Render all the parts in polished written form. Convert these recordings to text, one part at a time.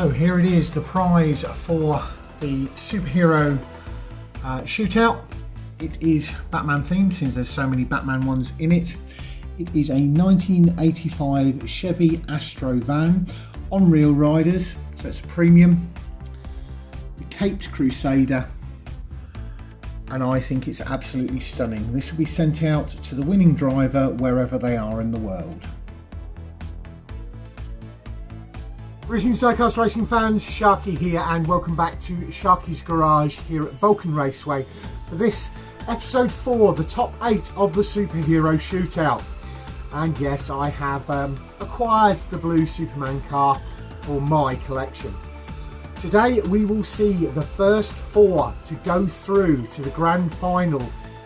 So here it is, the prize for the SuperHero Shootout. It is Batman themed since there's so many Batman ones in it. It is a 1985 Chevy Astro van on Real Riders, so it's a premium. The Caped Crusader, and I think it's absolutely stunning. This will be sent out to the winning driver wherever they are in the world. Greetings Diecast Racing fans, Sharky here, and welcome back to Sharky's Garage here at Vulcan Raceway for this episode 4, the top 8 of the SuperHero Shootout. And yes, I have acquired the blue Superman car for my collection. Today we will see the first 4 to go through to the grand final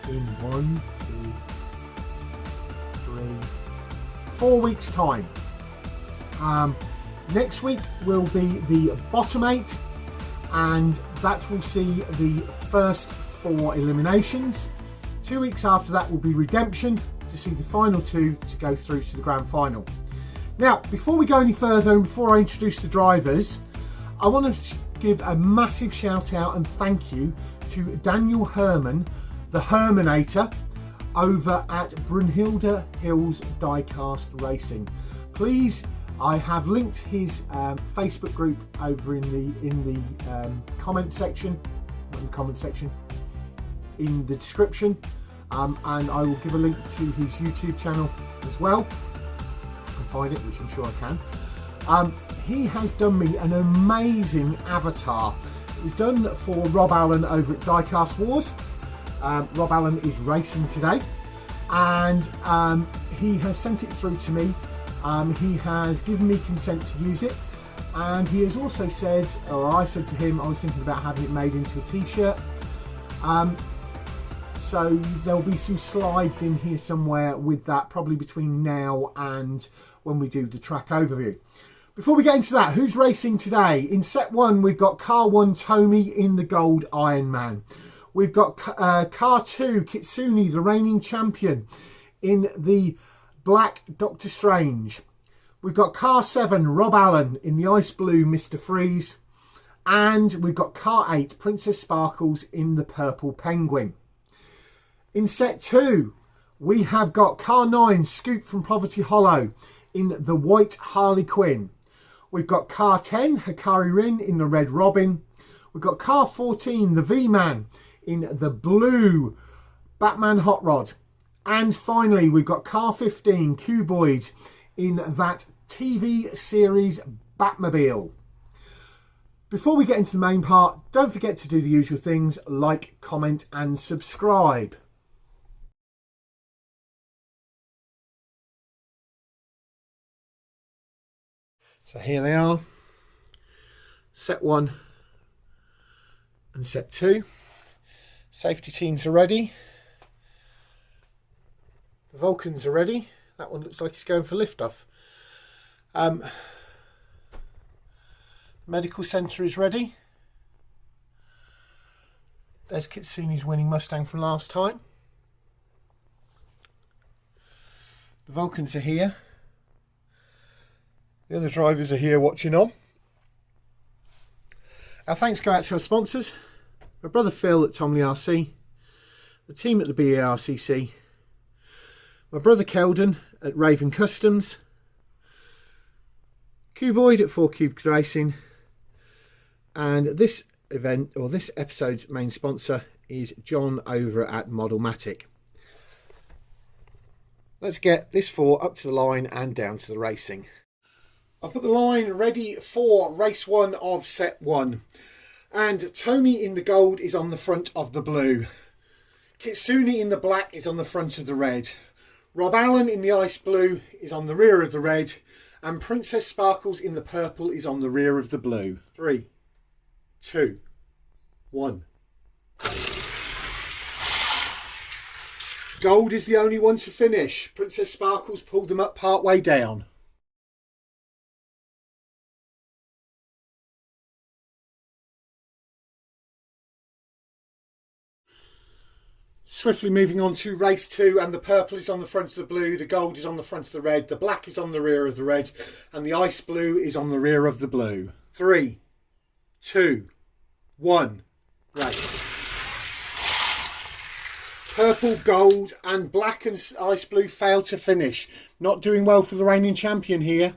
in 4 weeks time. Next week will be the bottom 8, and that will see the first 4 eliminations. 2 weeks after that will be redemption to see the final 2 to go through to the grand final. Now, before we go any further and before I introduce the drivers, I want to give a massive shout out and thank you to Daniel Herrmann, the Hermanator, over at Brunhilda Hills Diecast Racing. Please, I have linked his Facebook group over in the comment section, in the description, and I will give a link to his YouTube channel as well. I can find it, which I'm sure I can. He has done me an amazing avatar. It was done for Rob Allen over at Diecast Wars. Rob Allen is racing today, and he has sent it through to me. He has given me consent to use it, and he has also said, or I said to him, I was thinking about having it made into a t-shirt. So there'll be some slides in here somewhere with that, probably between now and when we do the track overview. Before we get into that, who's racing today? In set 1, we've got car 1 Tomi in the gold Iron Man. We've got car 2 Kitsune, the reigning champion, in the black Doctor Strange. We've got car 7 Rob Allen in the ice blue Mr. Freeze, and we've got car 8 Princess Sparkles in the purple Penguin. In set 2 we have got car 9 Scoupe from Poverty Hollow in the white Harley Quinn. We've got car 10 Hakari Rin in the red Robin. We've got car 14 the V-Man in the blue Batman Hot Rod. And finally, we've got car 15 Cuboid in that TV series Batmobile. Before we get into the main part, don't forget to do the usual things, like, comment and subscribe. So here they are, set 1 and set 2. Safety teams are ready. The Vulcans are ready. That one looks like it's going for liftoff. Medical centre is ready. There's Kitsune's winning Mustang from last time. The Vulcans are here. The other drivers are here watching on. Our thanks go out to our sponsors. My brother Phil at Tomi RC. The team at the BARCC. My brother Keldon at Raven Customs, Cuboid at 4 Cube Racing, and this event, or this episode's main sponsor, is John over at Modelmatic. Let's get this 4 up to the line and down to the racing. I've put the line ready for race 1 of set 1, and Tomi in the gold is on the front of the blue. Kitsune in the black is on the front of the red. Rob Allen in the ice blue is on the rear of the red, and Princess Sparkles in the purple is on the rear of the blue. 3, 2, 1. Gold is the only one to finish. Princess Sparkles pulled them up part way down. Swiftly moving on to race 2, and the purple is on the front of the blue, the gold is on the front of the red, the black is on the rear of the red, and the ice blue is on the rear of the blue. 3, 2, 1, race. Purple, gold and black and ice blue failed to finish. Not doing well for the reigning champion here.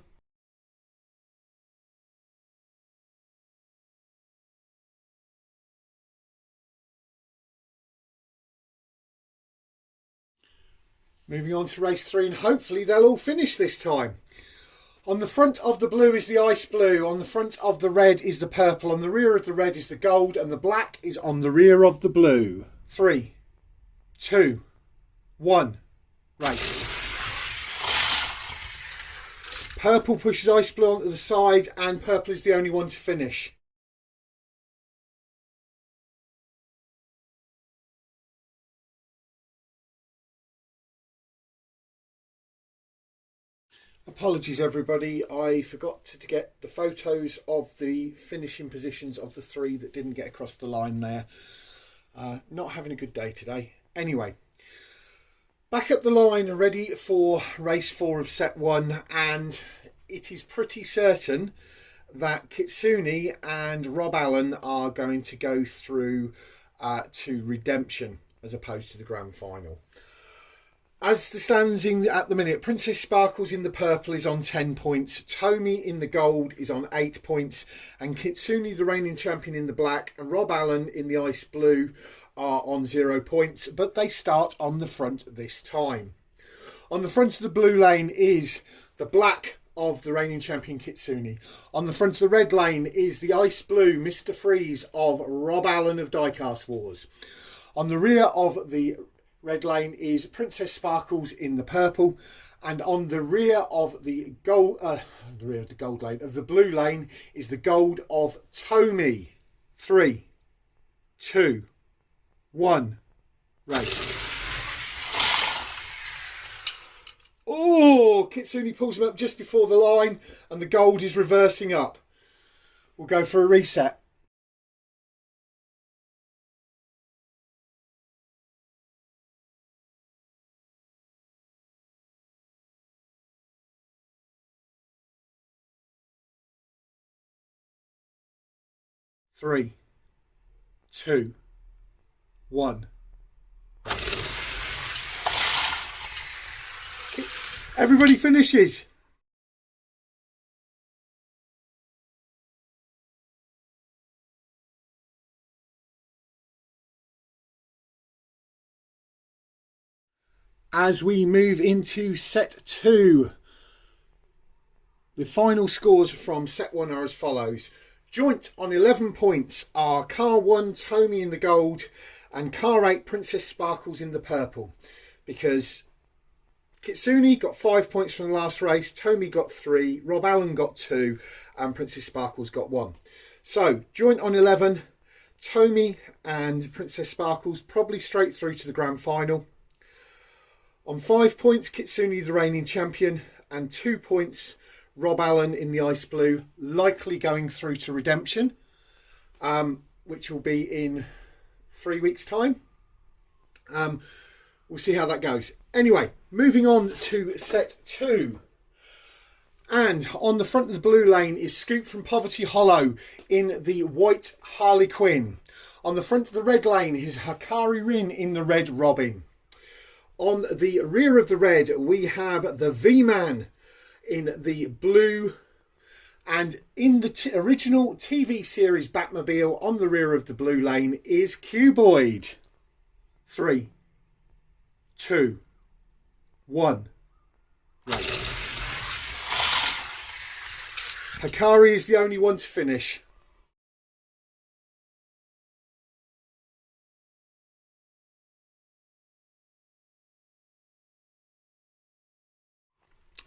Moving on to race 3, and hopefully they'll all finish this time. On the front of the blue is the ice blue, on the front of the red is the purple, on the rear of the red is the gold, and the black is on the rear of the blue. 3, 2, 1, race. Purple pushes ice blue onto the side, and purple is the only one to finish. Apologies everybody, I forgot to get the photos of the finishing positions of the 3 that didn't get across the line there. Not having a good day today. Anyway, back up the line and ready for race 4 of set 1, and it is pretty certain that Kitsune and Rob Allen are going to go through to redemption as opposed to the grand final. As the standing at the minute, Princess Sparkles in the purple is on 10 points, Tomi in the gold is on 8 points, and Kitsune, the reigning champion, in the black, and Rob Allen in the ice blue are on 0 points, but they start on the front this time. On the front of the blue lane is the black of the reigning champion Kitsune. On the front of the red lane is the ice blue Mr. Freeze of Rob Allen of Diecast Wars. On the rear of the red lane is Princess Sparkles in the purple, and on the rear of the gold, lane of the blue lane is the gold of Tomi. 3, 2, 1, race. Oh, Kitsune pulls him up just before the line, and the gold is reversing up. We'll go for a reset. Three, 2, 1. Everybody finishes. As we move into set 2, the final scores from set 1 are as follows. Joint on 11 points are car 1 Tomi in the gold and car 8 Princess Sparkles in the purple, because Kitsune got 5 points from the last race, Tomi got 3, Rob Allen got 2 and Princess Sparkles got 1. So joint on 11, Tomi and Princess Sparkles probably straight through to the grand final. On 5 points, Kitsune the reigning champion, and 2 points Rob Allen in the ice blue, likely going through to redemption, which will be in 3 weeks time. We'll see how that goes. Anyway, moving on to set 2, and on the front of the blue lane is Scoupe from Poverty Hollow in the white Harley Quinn. On the front of the red lane is Hakari Rin in the red Robin. On the rear of the red we have the V-Man in the blue, and in the original TV series Batmobile on the rear of the blue lane is Cuboid. 3, 2, 1, race. Hakari is the only one to finish.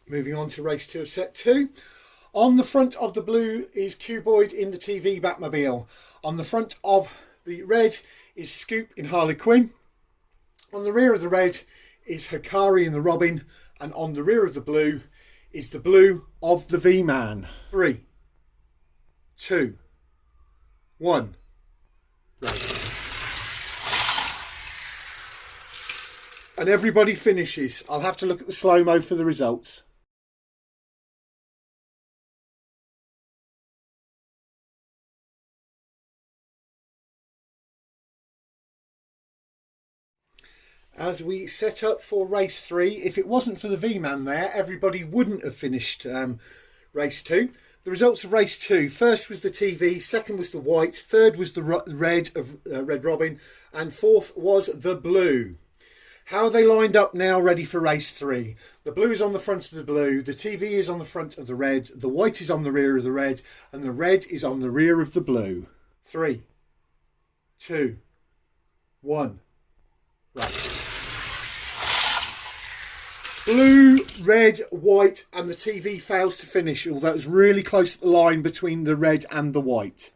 Moving on to race 2 of set 2. On the front of the blue is Cuboid in the TV Batmobile. On the front of the red is Scoupe in Harley Quinn. On the rear of the red is Hakari in the Robin. And on the rear of the blue is the blue of the V-Man. 3, 2, 1, race. And everybody finishes. I'll have to look at the slow-mo for the results. as we set up for race 3. If it wasn't for the V-Man there, everybody wouldn't have finished race 2. The results of race 2: first was the TV, second was the white, third was the red of Red Robin, and fourth was the blue. How are they lined up now, ready for race 3? The blue is on the front of the blue, the TV is on the front of the red, the white is on the rear of the red, and the red is on the rear of the blue. 3, 2, 1, race. Blue, red, white, and the TV fails to finish, although it was really close to the line between the red and the white.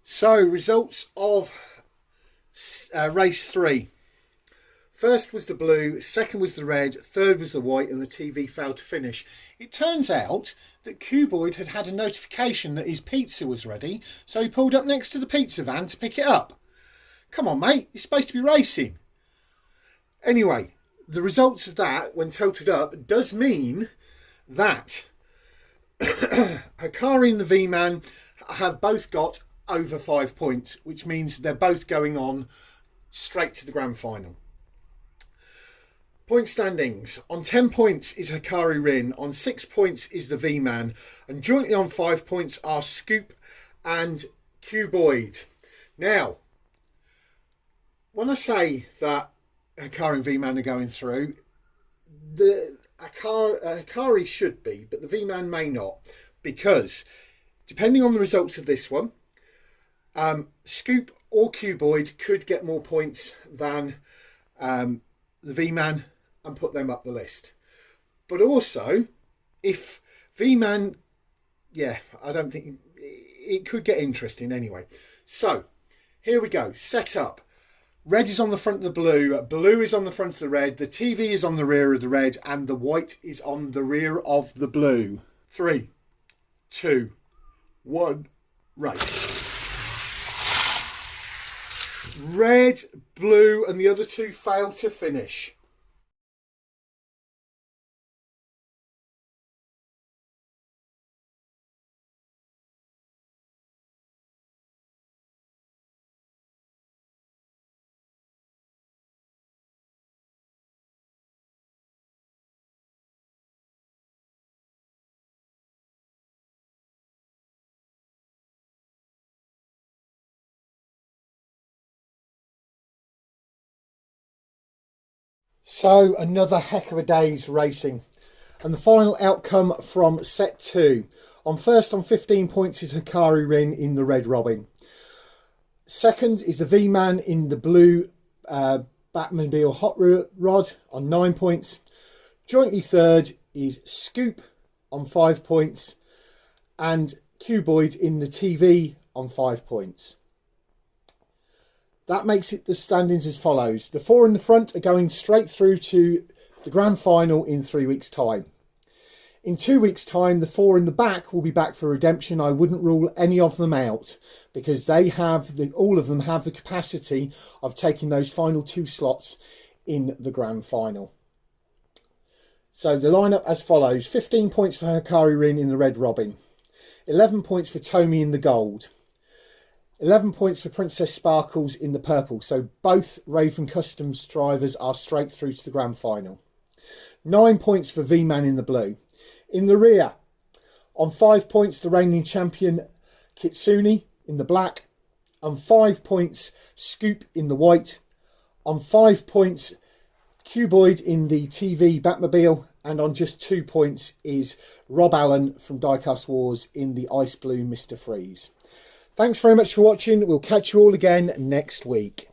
So, results of race 3. First was the blue, second was the red, third was the white, and the TV failed to finish. It turns out that Cuboid had had a notification that his pizza was ready, so he pulled up next to the pizza van to pick it up. Come on, mate, you're supposed to be racing. Anyway, the results of that, when totaled up, does mean that Hakari and the V-Man have both got over 5 points, which means they're both going on straight to the grand final. Point standings: on 10 points is Hakari Rin, on 6 points is the V-Man, and jointly on 5 points are Scoupe and Cuboid. Now, when I say that Hakari and V-Man are going through, the Hakari should be, but the V-Man may not, because depending on the results of this one, Scoupe or Cuboid could get more points than the V-Man and put them up the list. But also, if V-Man, I don't think it could get interesting anyway. So here we go. Set up. Red is on the front of the blue, blue is on the front of the red, the TV is on the rear of the red, and the white is on the rear of the blue. 3, 2, 1, race. Red, blue, and the other two fail to finish. So another heck of a day's racing, and the final outcome from set 2. On first on 15 points is Hakari Rin in the Red Robin. Second is the V-Man in the blue Batmobile Hot Rod on 9 points. Jointly third is Scoupe on 5 points, and Cuboid in the TV on 5 points. That makes it the standings as follows. The 4 in the front are going straight through to the grand final in 3 weeks' time. In 2 weeks' time, the 4 in the back will be back for redemption. I wouldn't rule any of them out, because they have all of them have the capacity of taking those final 2 slots in the grand final. So the lineup as follows: 15 points for Hakari Rin in the Red Robin, 11 points for Tomi in the gold, 11 points for Princess Sparkles in the purple, so both Raven Customs drivers are straight through to the grand final. 9 points for V-Man in the blue. In the rear, on 5 points, the reigning champion Kitsune in the black. On 5 points, Scoupe in the white. On 5 points, Cuboid in the TV Batmobile. And on just 2 points is Rob Allen from Diecast Wars in the ice blue Mr. Freeze. Thanks very much for watching. We'll catch you all again next week.